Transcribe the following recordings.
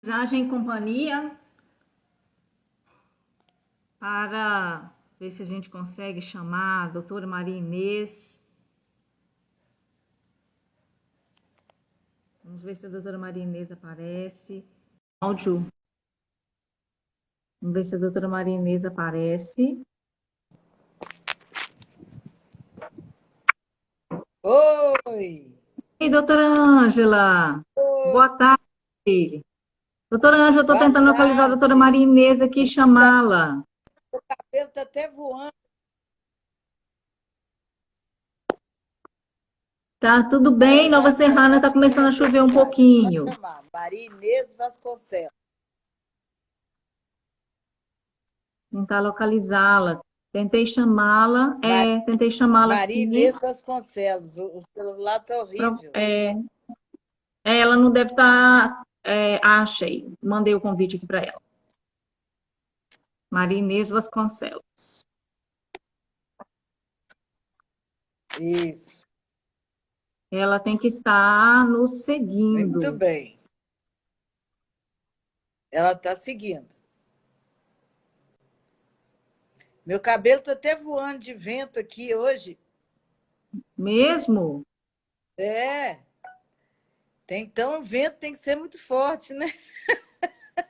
Aprendizagem em companhia para ver se a gente consegue chamar a doutora Maria Inês. Vamos ver se a doutora Maria Inês aparece. Áudio. Vamos ver se a doutora Maria Inês aparece. Oi! Ei, doutora Ângela. Oi, Boa tarde. Doutora Ângela, eu estou boa tentando localizar a doutora tarde. Maria Inês aqui e chamá-la. O cabelo está até voando. Tá tudo Ela bem? Nova já Serrana está está começando a seguindo chover um aqui, ó. Pode pouquinho. chamar. Maria Inês Vasconcelos. Tentar localizá-la. Tentei chamá-la Maria aqui. Inês Vasconcelos. O celular está horrível. Ela não deve estar. Achei. Mandei o convite aqui para ela. Maria Inês Vasconcelos. Isso. Ela tem que estar nos Muito seguindo. bem. Ela está seguindo. Meu cabelo está até voando de vento aqui hoje. Mesmo? É. Então o vento tem que ser muito forte, né?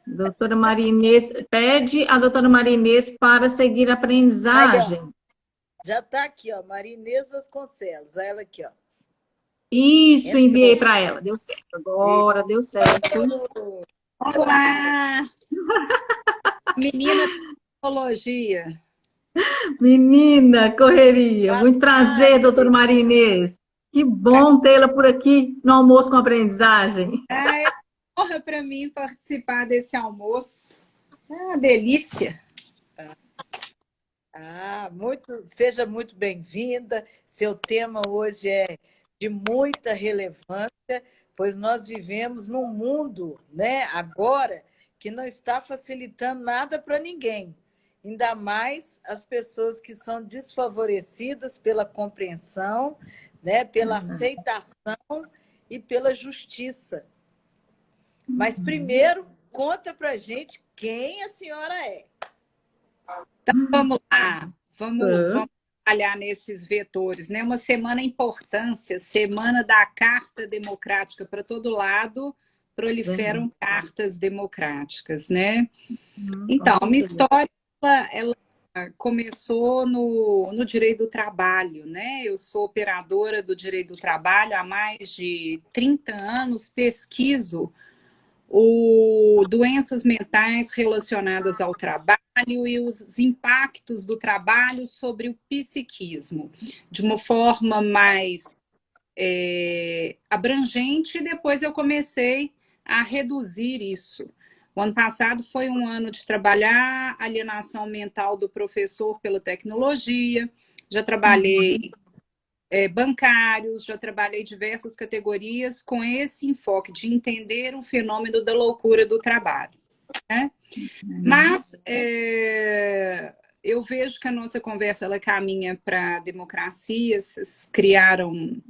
Doutora Maria Inês, pede a doutora Maria Inês para seguir a Aí, ó. aprendizagem. Já está aqui, ó. Maria Inês Vasconcelos. Olha ela aqui, ó. Isso, enviei Entrou. para ela. Deu certo. Agora deu certo. Olá, menina da tecnologia. Menina, correria. Boa Muito prazer, doutora tarde. Maria Inês. Que bom tê-la por aqui no almoço com aprendizagem. É honra para mim participar desse almoço. É uma delícia. Seja muito bem-vinda. Seu tema hoje é de muita relevância, pois nós vivemos num mundo, né, agora, que não está facilitando nada para ninguém. Ainda mais as pessoas que são desfavorecidas pela compreensão, né, pela aceitação e pela justiça. Mas primeiro, conta para a gente quem a senhora é. Vamos lá, vamos trabalhar nesses vetores, né? Uma semana importância, semana da Carta Democrática para todo lado, proliferam cartas democráticas, né? Então, a minha história, ela começou no direito do trabalho, né? Eu sou operadora do direito do trabalho há mais de 30 anos, pesquiso doenças mentais relacionadas ao trabalho e os impactos do trabalho sobre o psiquismo, de uma forma mais abrangente, e depois eu comecei a reduzir isso. O ano passado foi um ano de trabalhar a alienação mental do professor pela tecnologia, já trabalhei bancários, já trabalhei diversas categorias com esse enfoque de entender o fenômeno da loucura do trabalho, né? Mas eu vejo que a nossa conversa ela caminha para democracia. Vocês criaram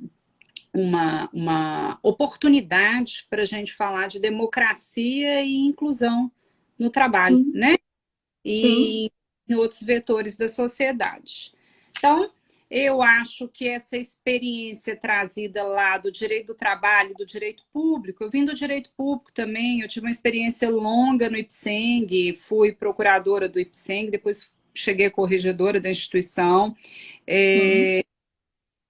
uma oportunidade para a gente falar de democracia e inclusão no trabalho, Sim, né? sim. E em outros vetores da sociedade. Então, eu acho que essa experiência trazida lá do direito do trabalho, do direito público, eu vim do direito público também, eu tive uma experiência longa no IPSENG, fui procuradora do IPSENG, depois cheguei a corregedora da instituição.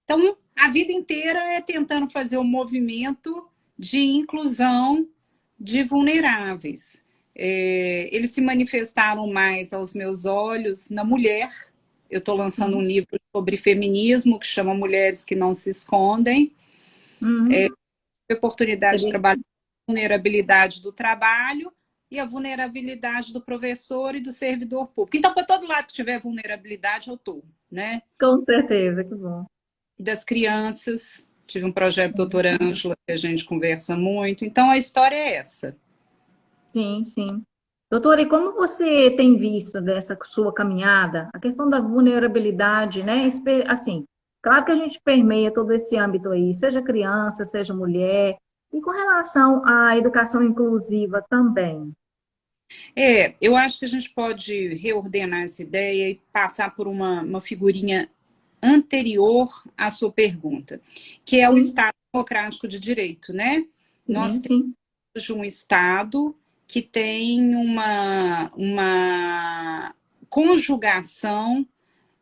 Então, a vida inteira é tentando fazer um movimento de inclusão de vulneráveis. Eles se manifestaram mais aos meus olhos na mulher. Eu estou lançando um livro sobre feminismo que chama Mulheres que Não Se Escondem. Tive a oportunidade de trabalhar com a vulnerabilidade do trabalho e a vulnerabilidade do professor e do servidor público. Então, para todo lado que tiver vulnerabilidade, eu estou, né? Com certeza, que bom. E das crianças. Tive um projeto doutora Ângela, que a gente conversa muito. Então, a história é essa. Sim, sim. Doutora, e como você tem visto dessa sua caminhada, a questão da vulnerabilidade, né? Assim, claro que a gente permeia todo esse âmbito aí, seja criança, seja mulher, E com relação à educação inclusiva também. Eu acho que a gente pode reordenar essa ideia e passar por uma figurinha anterior à sua pergunta, que é o Sim, Estado Democrático de Direito, né? Nós sim, sim. temos um Estado que tem uma conjugação,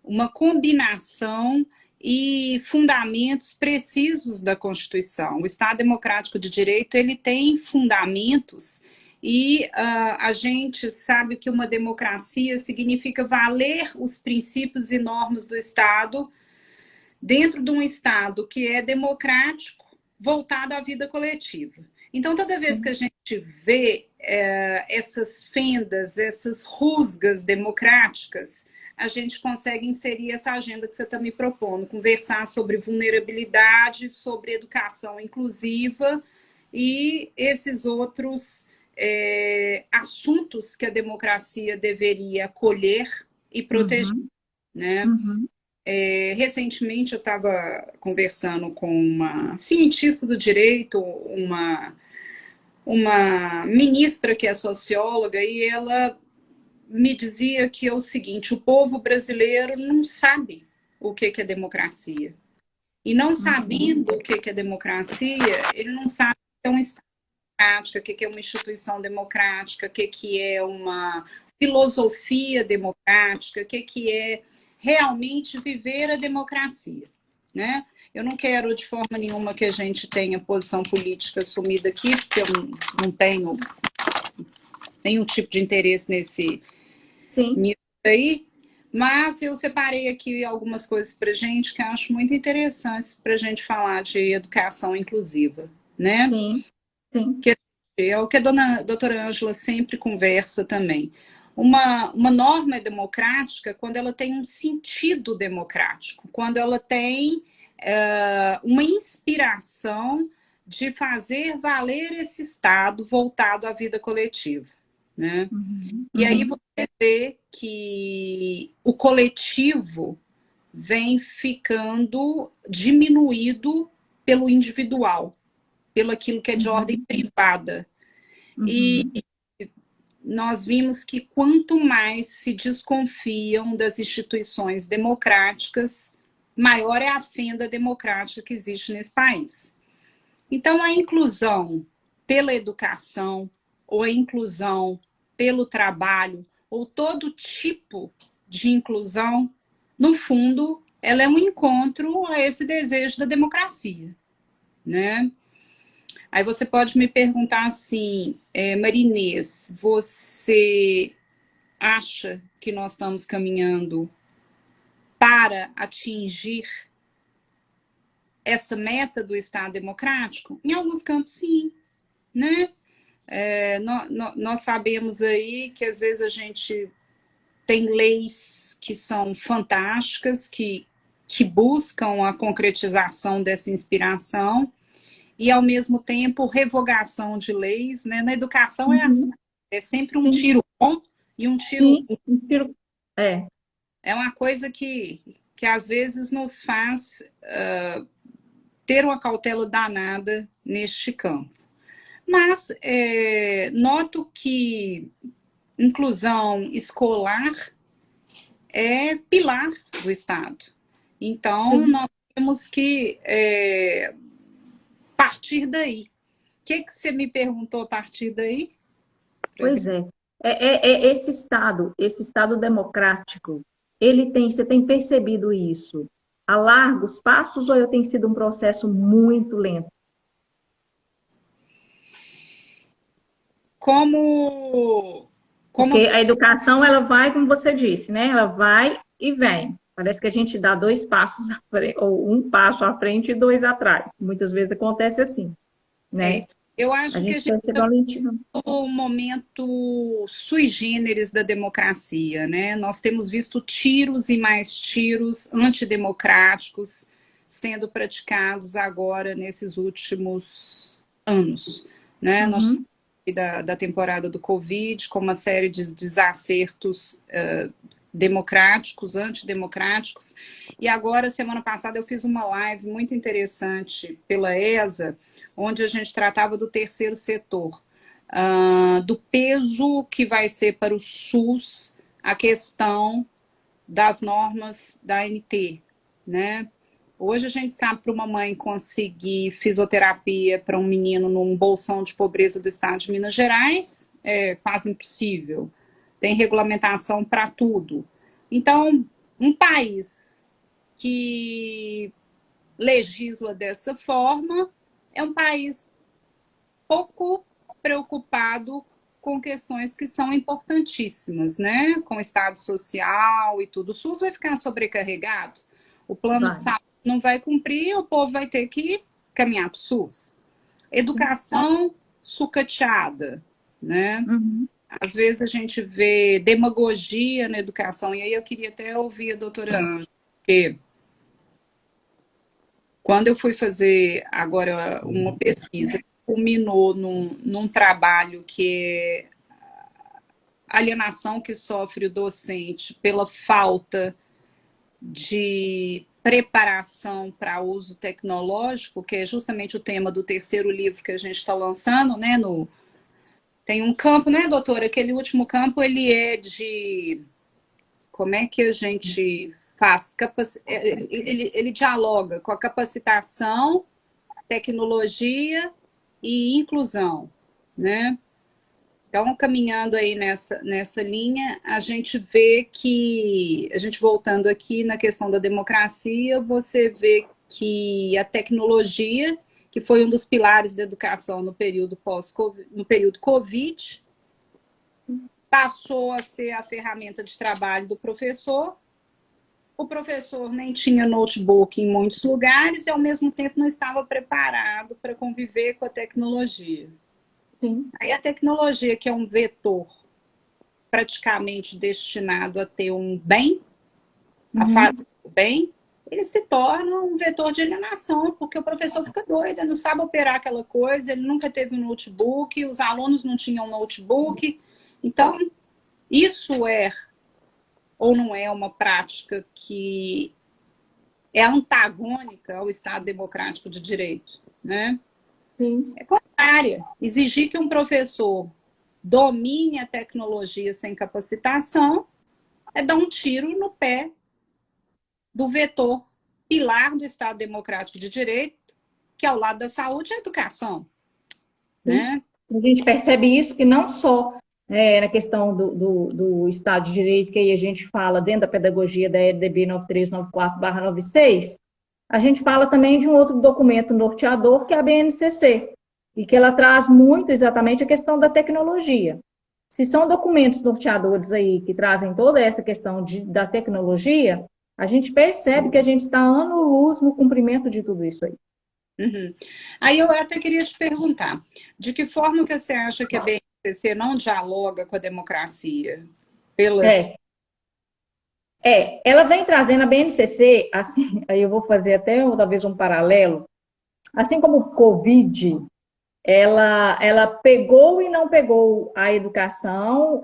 uma combinação e fundamentos precisos da Constituição. O Estado Democrático de Direito, ele tem fundamentos e a gente sabe que uma democracia significa valer os princípios e normas do Estado dentro de um Estado que é democrático, voltado à vida coletiva. Então, toda vez que a gente vê essas fendas, essas rusgas democráticas, a gente consegue inserir essa agenda que você está me propondo, conversar sobre vulnerabilidade, sobre educação inclusiva e esses outros assuntos que a democracia deveria acolher e proteger, Uhum, né? uhum, Recentemente eu estava conversando com uma cientista do direito, uma ministra que é socióloga, e ela me dizia que é o seguinte: o povo brasileiro não sabe o que é democracia. E não uhum, sabendo o que é democracia, ele não sabe o que é uma democrática, o que é uma instituição democrática, o que é uma filosofia democrática, o que é realmente viver a democracia, né? Eu não quero de forma nenhuma que a gente tenha posição política assumida aqui, porque eu não tenho nenhum tipo de interesse sim, nisso aí, mas eu separei aqui algumas coisas para gente que eu acho muito interessantes para a gente falar de educação inclusiva, né? sim, sim. Que é o que a doutora Ângela sempre conversa também. Uma norma democrática quando ela tem um sentido democrático, quando ela tem uma inspiração de fazer valer esse Estado voltado à vida coletiva, né? Uhum, E aí uhum, você vê que o coletivo vem ficando diminuído pelo individual, pelo aquilo que é de ordem uhum, privada. E uhum, nós vimos que quanto mais se desconfiam das instituições democráticas, maior é a fenda democrática que existe nesse país. Então, a inclusão pela educação, ou a inclusão pelo trabalho, ou todo tipo de inclusão, no fundo, ela é um encontro a esse desejo da democracia, né? Aí você pode me perguntar assim, Marinês, você acha que nós estamos caminhando para atingir essa meta do Estado democrático? Em alguns campos, sim, né? Nós sabemos aí que às vezes a gente tem leis que são fantásticas, que buscam a concretização dessa inspiração, e ao mesmo tempo revogação de leis, né? Na educação é assim, uhum, é sempre um sim, tiro bom e um tiro sim. É, é uma coisa que às vezes nos faz ter uma cautela danada neste campo. Mas noto que inclusão escolar é pilar do Estado. Então, sim. nós temos que partir daí. O que você me perguntou a partir daí? Pois é. Esse estado democrático, você tem percebido isso a largos passos ou tem sido um processo muito lento? Como, Porque como a educação, ela vai, como você disse, né? Ela vai e vem. Parece que a gente dá dois passos à frente, ou um passo à frente e dois atrás. Muitas vezes acontece assim, né? eu A acho que a gente gente percebe uma lentidão. o momento sui generis da democracia, né? Nós temos visto tiros e mais tiros antidemocráticos sendo praticados agora nesses últimos anos, né? Nós Uhum, da temporada do Covid, com uma série de desacertos democráticos, antidemocráticos. E agora, semana passada, eu fiz uma live muito interessante pela ESA, onde a gente tratava do terceiro setor, do peso que vai ser para o SUS a questão das normas da ANT, né? Hoje a gente sabe para uma mãe conseguir fisioterapia para um menino num bolsão de pobreza do estado de Minas Gerais é quase impossível. Tem regulamentação para tudo. Então, um país que legisla dessa forma é um país pouco preocupado com questões que são importantíssimas, né? Com o Estado Social e tudo. O SUS vai ficar sobrecarregado, o plano de saúde não vai cumprir, o povo vai ter que caminhar para o SUS. Educação sucateada, né? Uhum. Às vezes a gente vê demagogia na educação, e aí eu queria até ouvir a doutora Ângela, porque quando eu fui fazer agora uma pesquisa, culminou num trabalho que é alienação que sofre o docente pela falta de preparação para uso tecnológico, que é justamente o tema do terceiro livro que a gente está lançando, né? Tem um campo, né, doutora? Aquele último campo, ele é de... Como é que a gente faz? Ele dialoga com a capacitação, tecnologia e inclusão, né? Então, caminhando aí nessa linha, a gente vê que, a gente voltando aqui na questão da democracia, você vê que a tecnologia, que foi um dos pilares da educação no período no período Covid, passou a ser a ferramenta de trabalho do professor. O professor nem tinha notebook em muitos lugares e, ao mesmo tempo, não estava preparado para conviver com a tecnologia. Sim. Aí a tecnologia, que é um vetor praticamente destinado a ter um bem, a fazer o bem, ele se torna um vetor de alienação, porque o professor fica doido, ele não sabe operar aquela coisa, ele nunca teve um notebook, os alunos não tinham notebook. Então, isso é ou não é uma prática que é antagônica ao Estado Democrático de Direito, né? Sim. É contrária. Exigir que um professor domine a tecnologia sem capacitação é dar um tiro no pé do vetor pilar do Estado Democrático de Direito, que ao lado da saúde é a educação, né? A gente percebe isso que não só na questão do Estado de Direito, que aí a gente fala dentro da pedagogia da LDB 9394/96, a gente fala também de um outro documento norteador, que é a BNCC, e que ela traz muito exatamente a questão da tecnologia. Se são documentos norteadores aí que trazem toda essa questão da tecnologia, a gente percebe que a gente está ano-luz no cumprimento de tudo isso aí. Uhum. Aí eu até queria te perguntar, de que forma que você acha que a BNCC não dialoga com a democracia? Ela vem trazendo a BNCC, assim, aí eu vou fazer até talvez um paralelo, assim como o Covid, ela pegou e não pegou a educação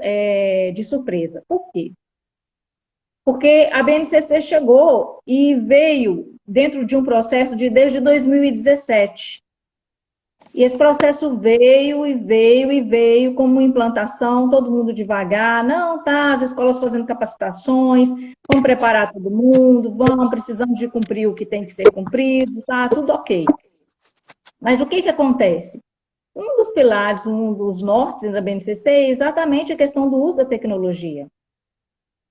de surpresa. Por quê? Porque a BNCC chegou e veio dentro de um processo desde 2017. E esse processo veio e veio e veio como implantação, todo mundo devagar. Não, tá, as escolas fazendo capacitações, vamos preparar todo mundo, precisamos de cumprir o que tem que ser cumprido, tá, tudo ok. Mas o que acontece? Um dos pilares, um dos nortes da BNCC é exatamente a questão do uso da tecnologia,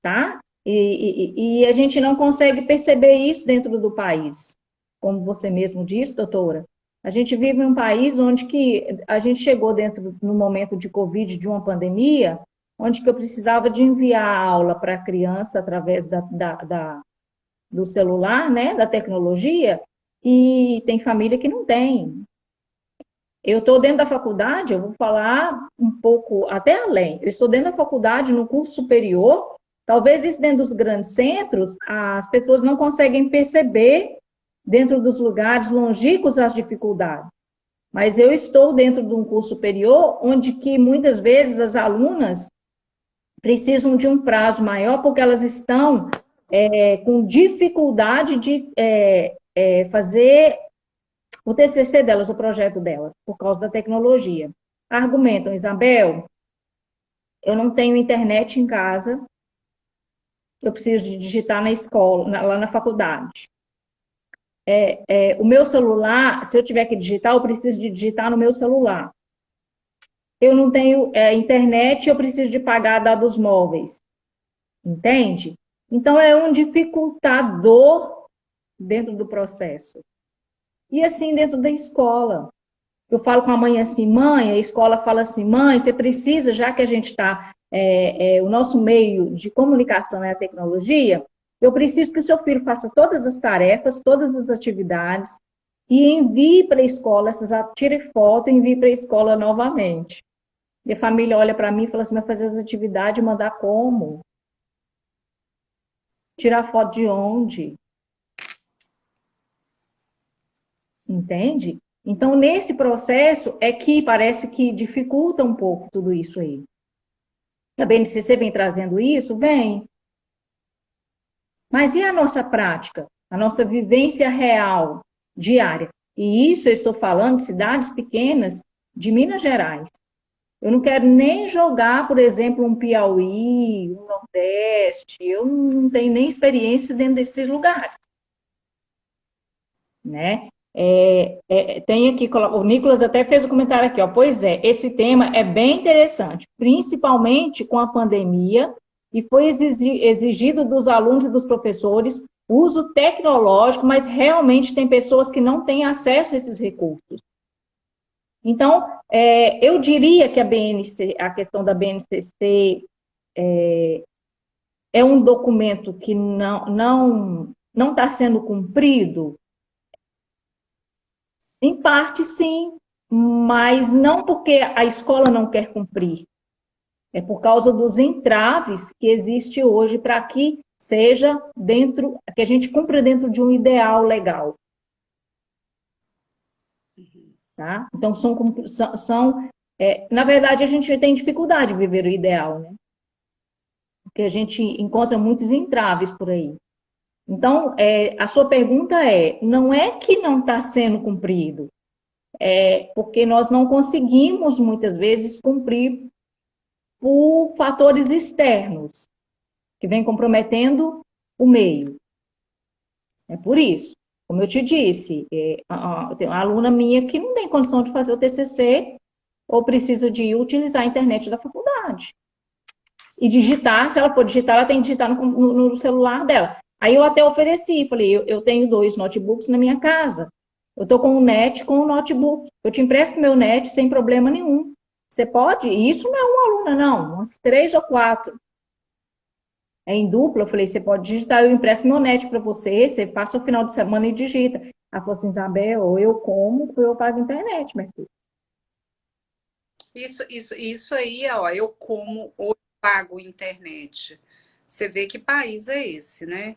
tá? E a gente não consegue perceber isso dentro do país. Como você mesmo disse, doutora, a gente vive em um país onde que a gente chegou no momento de Covid, de uma pandemia, onde que eu precisava de enviar a aula para a criança através do celular, né, da tecnologia, e tem família que não tem. Eu estou dentro da faculdade, eu vou falar um pouco até além, eu estou dentro da faculdade, no curso superior, talvez isso dentro dos grandes centros, as pessoas não conseguem perceber dentro dos lugares longínquos as dificuldades. Mas eu estou dentro de um curso superior, onde que muitas vezes as alunas, precisam de um prazo maior porque elas estão com dificuldade de fazer o TCC delas, o projeto delas, por causa da tecnologia. Argumentam, Isabel, eu não tenho internet em casa, eu preciso de digitar na escola, lá na faculdade. O meu celular, se eu tiver que digitar, eu preciso de digitar no meu celular. Eu não tenho internet, eu preciso de pagar dados móveis. Entende? Então, é um dificultador dentro do processo. E assim, dentro da escola. Eu falo com a mãe assim, mãe, a escola fala assim, mãe, você precisa, já que a gente está, o nosso meio de comunicação é a tecnologia, eu preciso que o seu filho faça todas as tarefas, todas as atividades, e envie para a escola, tire foto e envie para a escola novamente. E a família olha para mim e fala assim, vai fazer as atividades e mandar como? Tirar foto de onde? Entende? Então, nesse processo é que parece que dificulta um pouco tudo isso aí. A BNCC vem trazendo isso? Vem. Mas e a nossa prática? A nossa vivência real, diária? E isso eu estou falando de cidades pequenas de Minas Gerais. Eu não quero nem jogar, por exemplo, um Piauí, um Nordeste. Eu não tenho nem experiência dentro desses lugares. Né? Tem aqui, o Nicolas até fez um comentário aqui, ó. Pois é, esse tema é bem interessante, principalmente com a pandemia, e foi exigido dos alunos e dos professores uso tecnológico, mas realmente tem pessoas que não têm acesso a esses recursos. Então, eu diria que a questão da BNCC é um documento que não está sendo cumprido. Em parte, sim, mas não porque a escola não quer cumprir. É por causa dos entraves que existe hoje para que seja que a gente cumpra dentro de um ideal legal. Tá? Então, na verdade, a gente tem dificuldade de viver o ideal, né? Porque a gente encontra muitos entraves por aí. Então, a sua pergunta não é que não está sendo cumprido, porque nós não conseguimos, muitas vezes, cumprir por fatores externos, que vem comprometendo o meio. É por isso. Como eu te disse, tem uma aluna minha que não tem condição de fazer o TCC ou precisa de utilizar a internet da faculdade. E digitar, se ela for digitar, ela tem que digitar no celular dela. Aí eu até ofereci, falei, eu tenho 2 notebooks na minha casa. Eu estou com o net, com o notebook. Eu te empresto meu net sem problema nenhum. Você pode? E isso não é uma aluna, não. Umas 3 ou 4. É em dupla. Eu falei, você pode digitar, eu empresto meu net para você. Você passa o final de semana e digita. Ela falou assim, Isabel, ou eu como, ou eu pago internet, minha filha. Isso aí, ó, eu como ou pago internet. Você vê que país é esse, né?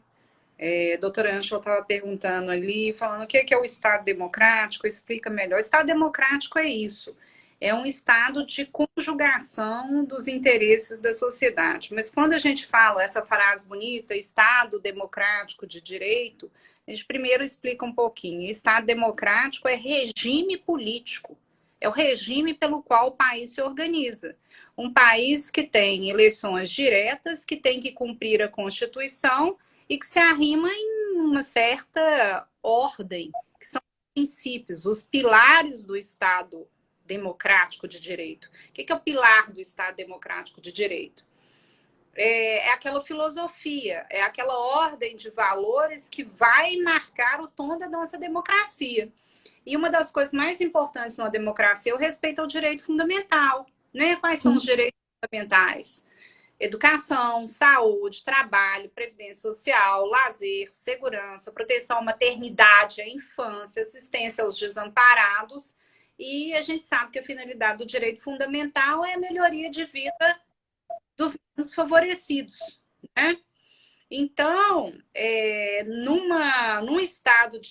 Doutora Ângela estava perguntando ali, falando o que é o Estado democrático, explica melhor. O Estado democrático é isso, é um estado de conjugação dos interesses da sociedade. Mas quando a gente fala essa frase bonita, Estado democrático de direito, a gente primeiro explica um pouquinho. Estado democrático é regime político, é o regime pelo qual o país se organiza. Um país que tem eleições diretas, que tem que cumprir a Constituição, e que se arrima em uma certa ordem, que são os princípios, os pilares do Estado democrático de direito. O que é o pilar do Estado democrático de direito? É aquela filosofia, é aquela ordem de valores que vai marcar o tom da nossa democracia. E uma das coisas mais importantes numa democracia é o respeito ao direito fundamental, né? Quais são os direitos fundamentais? Educação, saúde, trabalho, previdência social, lazer, segurança, proteção à maternidade, à infância, assistência aos desamparados. E a gente sabe que a finalidade do direito fundamental é a melhoria de vida dos menos favorecidos, né? Então, num estado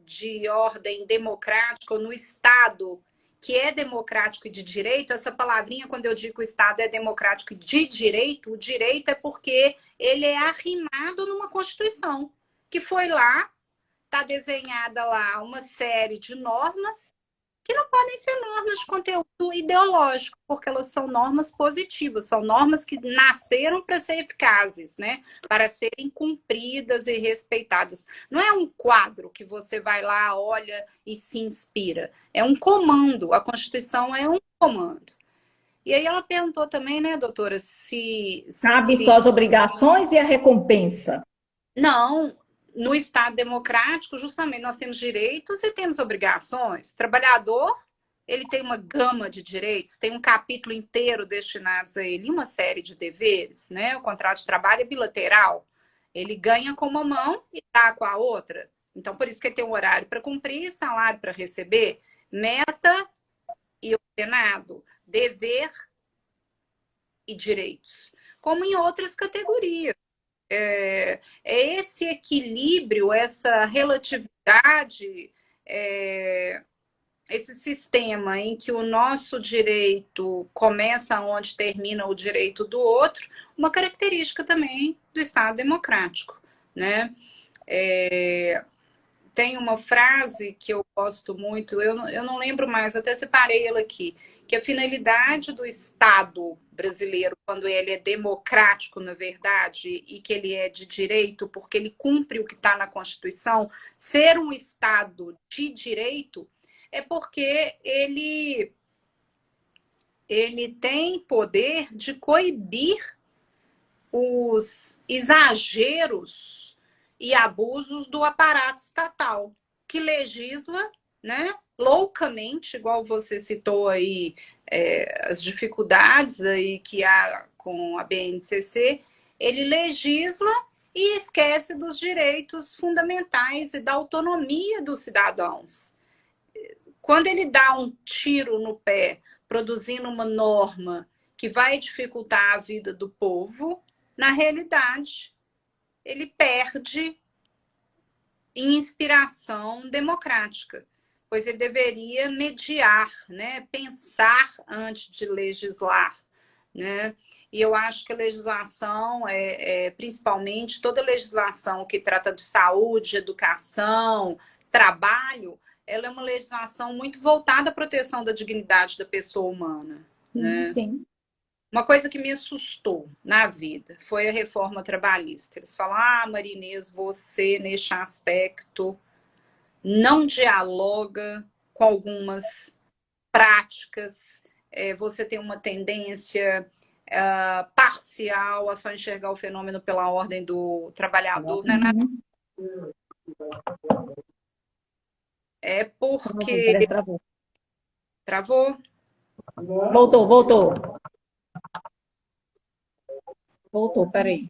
de ordem democrática, ou no estado que é democrático e de direito, essa palavrinha, quando eu digo que o Estado é democrático e de direito, o direito é porque ele é arrimado numa Constituição, que foi lá, está desenhada lá uma série de normas que não podem ser normas de conteúdo ideológico, porque elas são normas positivas, são normas que nasceram para ser eficazes, né? Para serem cumpridas e respeitadas. Não é um quadro que você vai lá, olha e se inspira. É um comando. A Constituição é um comando. E aí ela perguntou também, né, doutora, Cabe só as obrigações e a recompensa. Não, no Estado democrático, justamente, nós temos direitos e temos obrigações. O trabalhador, ele tem uma gama de direitos, tem um capítulo inteiro destinados a ele, uma série de deveres, né? O contrato de trabalho é bilateral. Ele ganha com uma mão e dá com a outra. Então, por isso que ele tem um horário para cumprir, salário para receber, meta e ordenado, dever e direitos. Como em outras categorias. É esse equilíbrio, essa relatividade, esse sistema em que o nosso direito começa onde termina o direito do outro, uma característica também do Estado democrático, né? Tem uma frase que eu gosto muito, eu não lembro mais, até separei ela aqui, que a finalidade do Estado brasileiro, quando ele é democrático, na verdade, e que ele é de direito, porque ele cumpre o que está na Constituição, ser um Estado de direito, é porque ele tem poder de coibir os exageros e abusos do aparato estatal, que legisla, né, loucamente, igual você citou aí, as dificuldades aí que há com a BNCC, ele legisla e esquece dos direitos fundamentais e da autonomia dos cidadãos. Quando ele dá um tiro no pé, produzindo uma norma que vai dificultar a vida do povo, na realidade, ele perde em inspiração democrática, pois ele deveria mediar, né? Pensar antes de legislar. Né? E eu acho que a legislação, principalmente toda legislação que trata de saúde, educação, trabalho, ela é uma legislação muito voltada à proteção da dignidade da pessoa humana. Né? Sim. Uma coisa que me assustou na vida foi a reforma trabalhista. Eles falam, Maria Inês, você, neste aspecto, não dialoga com algumas práticas, você tem uma tendência parcial a só enxergar o fenômeno pela ordem do trabalhador. Não é nada. É porque... Travou? Voltou. Voltou, peraí.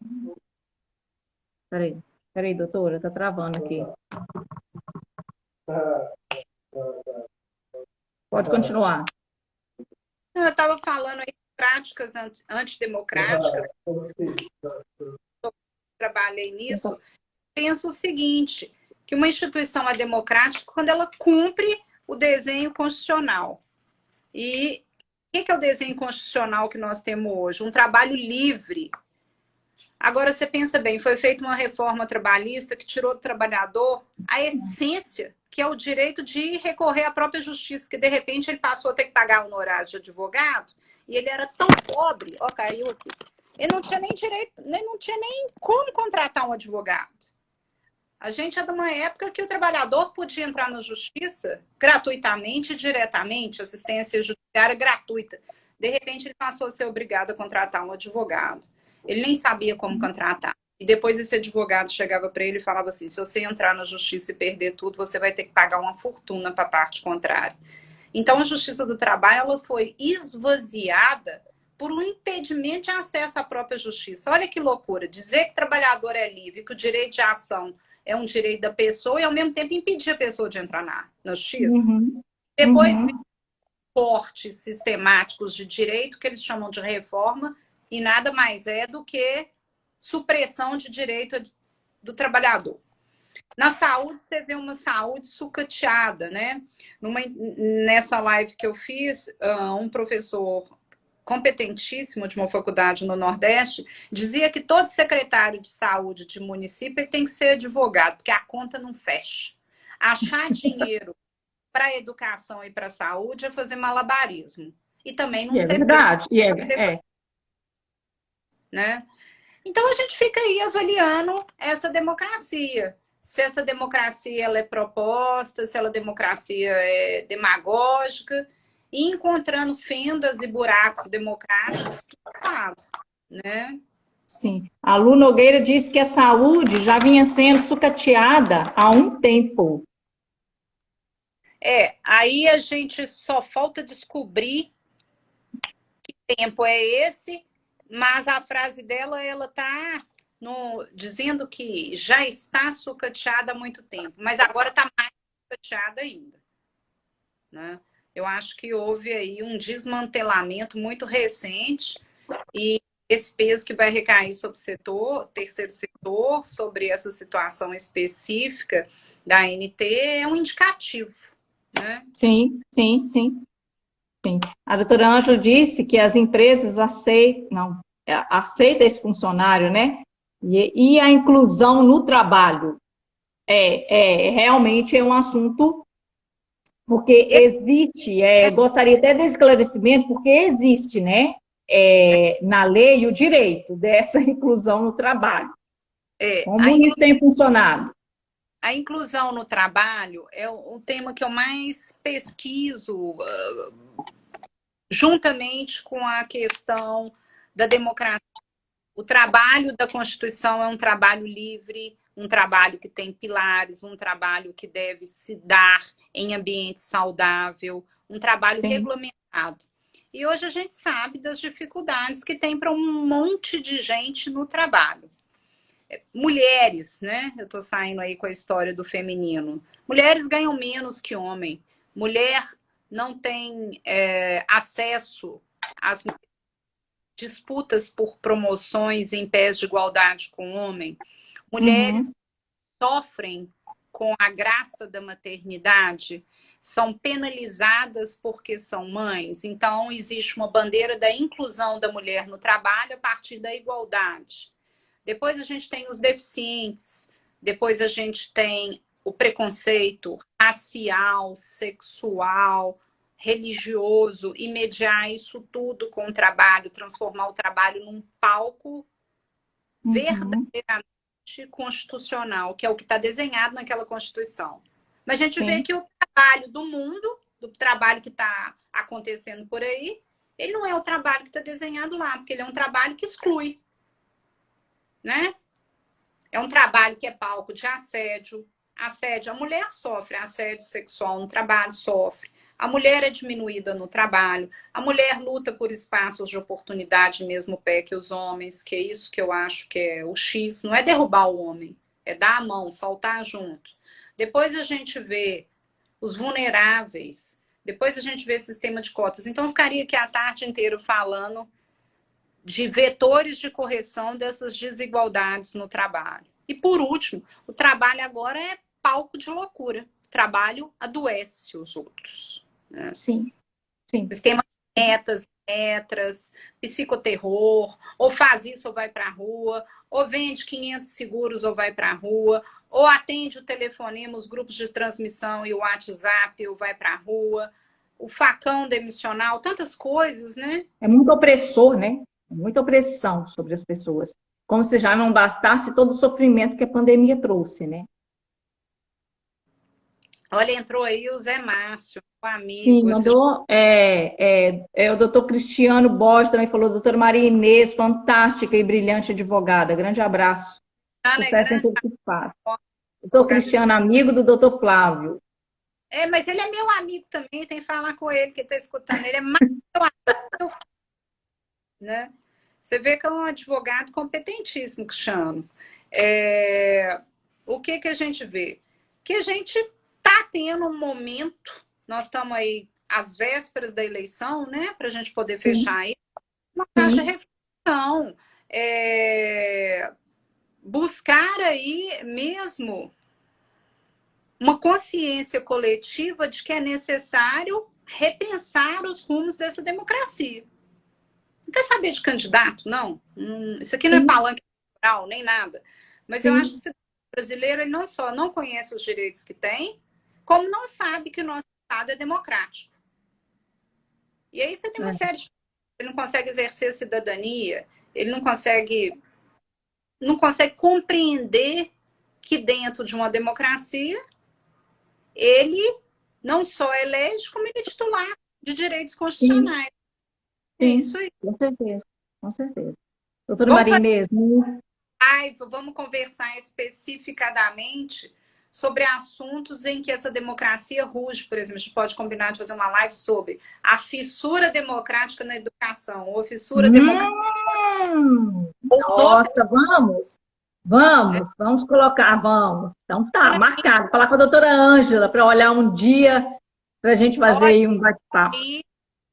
Peraí, doutora, tá travando aqui. Pode continuar. Eu estava falando aí de práticas antidemocráticas. Trabalhei nisso. Penso o seguinte, que uma instituição é democrática quando ela cumpre o desenho constitucional. E o que é o desenho constitucional que nós temos hoje? Um trabalho livre. Agora, você pensa bem, foi feita uma reforma trabalhista que tirou do trabalhador a essência, que é o direito de recorrer à própria justiça, que de repente ele passou a ter que pagar honorário de advogado, e ele era tão pobre, ó, caiu aqui, ele não tinha nem direito, não tinha nem como contratar um advogado. A gente é de uma época que o trabalhador podia entrar na justiça gratuitamente e diretamente, assistência judiciária gratuita. De repente, ele passou a ser obrigado a contratar um advogado. Ele nem sabia como contratar. E depois esse advogado chegava para ele e falava assim, se você entrar na justiça e perder tudo, você vai ter que pagar uma fortuna para a parte contrária. Então, a Justiça do Trabalho ela foi esvaziada por um impedimento de acesso à própria justiça. Olha que loucura, dizer que o trabalhador é livre, que o direito de ação é um direito da pessoa e, ao mesmo tempo, impedir a pessoa de entrar na justiça. Depois, cortes sistemáticos de direito, que eles chamam de reforma, e nada mais é do que supressão de direito do trabalhador. Na saúde, você vê uma saúde sucateada, né? Nessa live que eu fiz, um professor competentíssimo de uma faculdade no Nordeste dizia que todo secretário de saúde de município ele tem que ser advogado, porque a conta não fecha. Achar dinheiro para a educação e para a saúde é fazer malabarismo. E também não E é ser preso, verdade. né? Então a gente fica aí avaliando essa democracia. Se essa democracia ela é proposta, se ela democracia é demagógica, e encontrando fendas e buracos democráticos do lado, né? Sim. A Lu Nogueira disse que a saúde já vinha sendo sucateada há um tempo. Aí a gente só falta descobrir que tempo é esse, mas a frase dela, ela tá dizendo que já está sucateada há muito tempo, mas agora está mais sucateada ainda, né? Eu acho que houve aí um desmantelamento muito recente e esse peso que vai recair sobre o setor, terceiro setor, sobre essa situação específica da ANT é um indicativo, né? Sim, sim, sim. Sim. A doutora Ângela disse que as empresas aceitam esse funcionário, né? E a inclusão no trabalho realmente é um assunto, porque existe, gostaria até de esclarecimento, porque existe, né, na lei o direito dessa inclusão no trabalho. Como isso tem funcionado? A inclusão no trabalho é o tema que eu mais pesquiso, juntamente com a questão da democracia. O trabalho da Constituição é um trabalho livre, um trabalho que tem pilares, um trabalho que deve se dar em ambiente saudável, um trabalho regulamentado. E hoje a gente sabe das dificuldades que tem para um monte de gente no trabalho. Mulheres, né? Eu estou saindo aí com a história do feminino. Mulheres ganham menos que homem. Mulher não tem acesso às disputas por promoções em pés de igualdade com o homem. Mulheres sofrem com a graça da maternidade, são penalizadas porque são mães. Então, existe uma bandeira da inclusão da mulher no trabalho a partir da igualdade. Depois a gente tem os deficientes, depois a gente tem o preconceito racial, sexual, religioso, e mediar isso tudo com o trabalho, transformar o trabalho num palco verdadeiramente constitucional, que é o que está desenhado naquela Constituição. Mas a gente vê que o trabalho do mundo, do trabalho que está acontecendo por aí, ele não é o trabalho que está desenhado lá, porque ele é um trabalho que exclui, né? É um trabalho que é palco de assédio. Assédio, a mulher sofre assédio sexual no trabalho, sofre. A mulher é diminuída no trabalho. A mulher luta por espaços de oportunidade mesmo pé que os homens, que é isso que eu acho que é o X. Não é derrubar o homem, é dar a mão, saltar junto. Depois a gente vê os vulneráveis. Depois a gente vê sistema de cotas. Então eu ficaria aqui a tarde inteira falando de vetores de correção dessas desigualdades no trabalho. E por último, o trabalho agora é palco de loucura. O trabalho adoece os outros. Né? Sim, sim. Sistema de metras, psicoterror, ou faz isso ou vai para a rua, ou vende 500 seguros ou vai para a rua, ou atende o telefonema, os grupos de transmissão e o WhatsApp ou vai para a rua, o facão demissional, tantas coisas, né? É muito opressor, né? Muita opressão sobre as pessoas. Como se já não bastasse todo o sofrimento que a pandemia trouxe, né? Olha, entrou aí o Zé Márcio, um amigo. Sim, mandou. O doutor Cristiano Borges também falou, doutora Maria Inês, fantástica e brilhante advogada. Grande abraço. Sucesso em tudo que faz. Doutor Cristiano, amigo do doutor Flávio. Mas ele é meu amigo também, tem que falar com ele que está escutando. Ele é mais meu amigo, né? Você vê que é um advogado competentíssimo, Cristiano. O que a gente vê? Que a gente está tendo um momento, nós estamos aí às vésperas da eleição, né? Para a gente poder fechar aí, uma taxa de reflexão. Buscar aí mesmo uma consciência coletiva de que é necessário repensar os rumos dessa democracia. Não quer saber de candidato, não. Isso aqui não é palanque eleitoral, nem nada. Mas eu acho que o cidadão brasileiro ele não só não conhece os direitos que tem, como não sabe que o nosso Estado é democrático. E aí você tem uma série de... Ele não consegue exercer a cidadania, ele não consegue compreender que dentro de uma democracia ele não só elege, como ele é titular de direitos constitucionais. Sim. É isso aí. Com certeza, com certeza. Doutora Maria Inês, vamos conversar especificadamente sobre assuntos em que essa democracia ruge, por exemplo. A gente pode combinar de fazer uma live sobre a fissura democrática na educação, ou a fissura democrática... Nossa, vamos colocar, vamos. Então tá, marcado. Falar com a doutora Ângela para olhar um dia para a gente fazer aí um bate-papo.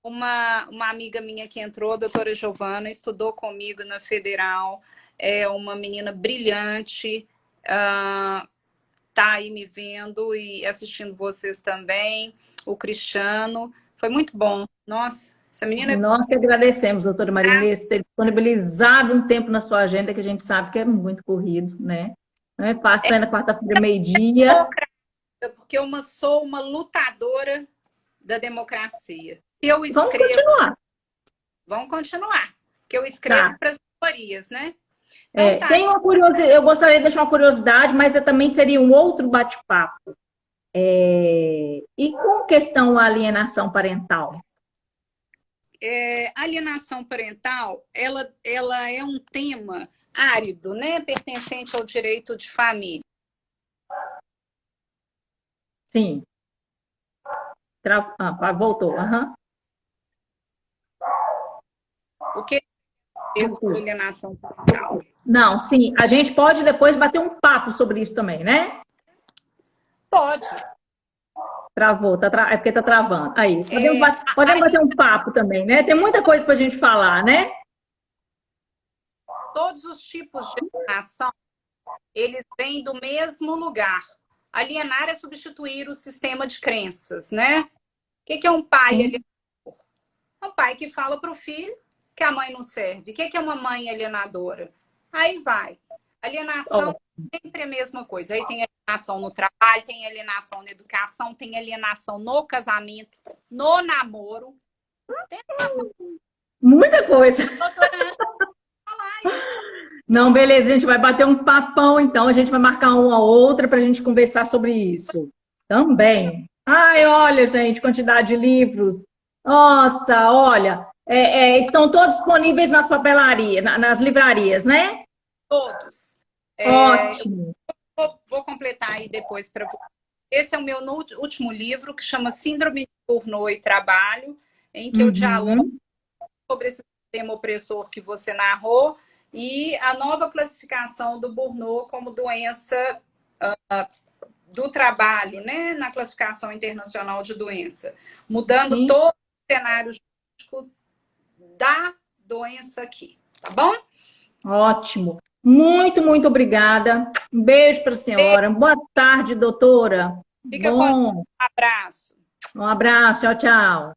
Uma amiga minha que entrou, a doutora Giovana, estudou comigo na Federal, é uma menina brilhante, tá aí me vendo e assistindo vocês também, o Cristiano, foi muito bom. Nossa, essa menina... Nós que agradecemos, doutora Maria Inês, ter disponibilizado um tempo na sua agenda, que a gente sabe que é muito corrido, né? Não é fácil, na quarta-feira, meio-dia. Porque eu sou uma lutadora da democracia. Se eu escrevo... Vamos continuar. Porque eu escrevo para as minorias, né? Então, tem uma curiosidade, eu gostaria de deixar uma curiosidade, mas também seria um outro bate-papo. E com questão à alienação parental? Alienação parental, ela é um tema árido, né? Pertencente ao direito de família. Sim. Voltou. O que é alienação parental? Não, sim. A gente pode depois bater um papo sobre isso também, né? Pode. Travou, é porque tá travando. Aí, podemos bater um papo também, né? Tem muita coisa pra gente falar, né? Todos os tipos de alienação, eles vêm do mesmo lugar. Alienar é substituir o sistema de crenças, né? O que é um pai alienador? É um pai que fala para o filho que a mãe não serve. O que é uma mãe alienadora? Aí vai. Alienação é sempre a mesma coisa. Aí tem alienação no trabalho, tem alienação na educação, tem alienação no casamento, no namoro. Tem alienação. Muita coisa. Não, beleza, a gente vai bater um papão, então. A gente vai marcar uma ou outra para a gente conversar sobre isso. Também. Ai, olha, gente, quantidade de livros. Nossa, olha. Estão todos disponíveis nas papelarias, nas livrarias, né? Todos. Ótimo. Vou completar aí depois para você. Esse é o meu último livro, que chama Síndrome de Burnout e Trabalho, em que eu dialogo sobre esse sistema opressor que você narrou e a nova classificação do burnout como doença do trabalho, né? Na classificação internacional de doença. Mudando todo o cenário jurídico da doença aqui. Tá bom? Ótimo. Muito, muito obrigada. Um beijo para a senhora. Boa tarde, doutora. Fica com um abraço. Um abraço. Tchau, tchau.